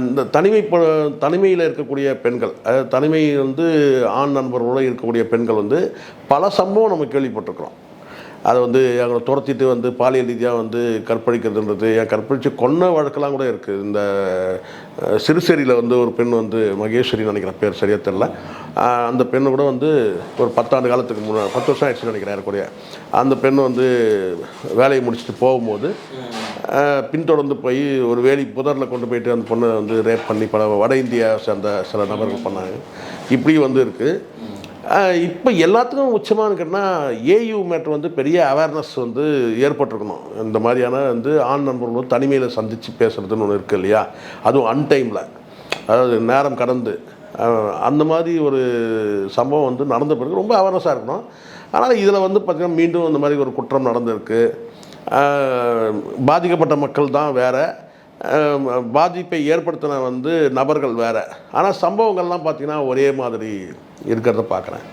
இந்த தனிமையில் இருக்கக்கூடிய பெண்கள், அதாவது தனிமை வந்து ஆண் நண்பர்களோடு இருக்கக்கூடிய பெண்கள் வந்து பல சம்பவம் நம்ம கேள்விப்பட்டிருக்கிறோம். அதை வந்து அவங்கள துரத்திட்டு வந்து பாலியல் ரீதியாக வந்து கற்பழிக்கிறதுன்றது, ஏன் கற்பழித்து கொன்ன வழக்கெல்லாம் கூட இருக்குது. இந்த சிறுசேரியில் வந்து ஒரு பெண் வந்து மகேஸ்வரின்னு நினைக்கிறேன், பேர் சரியாக தெரில. அந்த பெண்ணு கூட வந்து ஒரு 10 ஆண்டு காலத்துக்கு முன்னாடி, 10 வருஷம் ஆயிடுச்சுன்னு நினைக்கிறேன் ஏறக்கூடிய. அந்த பெண் வந்து வேலையை முடிச்சுட்டு போகும்போது பின்தொடர்ந்து போய் ஒரு வேலி புதரில் கொண்டு போயிட்டு அந்த பொண்ணை வந்து ரேப் பண்ணி பல வட இந்தியா சேர்ந்த சில நபர்கள் பண்ணாங்க. இப்படி வந்து இருக்குது. இப்போ எல்லாத்துக்கும் உச்சமானு கேட்டால் ஏயு மேட்ரு வந்து பெரிய அவேர்னஸ் வந்து ஏற்பட்டிருக்கணும். இந்த மாதிரியான வந்து ஆண் நண்பர்களும் தனிமையில் சந்தித்து பேசுகிறதுன்னு ஒன்று இருக்குது இல்லையா, அதுவும் அன்டைமில், அதாவது நேரம் கடந்து அந்த மாதிரி ஒரு சம்பவம் வந்து நடந்த பிறகு ரொம்ப அவேர்னஸாக இருக்கணும். ஆனால் இதில் வந்து பார்த்திங்கன்னா மீண்டும் இந்த மாதிரி ஒரு குற்றம் நடந்திருக்கு. பாதிக்கப்பட்ட மக்கள் தான் வேறு, பாதிப்பை ஏற்படுத்தின வந்து நபர்கள் வேறு. ஆனால் சம்பவங்கள்லாம் பார்த்திங்கன்னா ஒரே மாதிரி இருக்கிறத பார்க்குறேன்.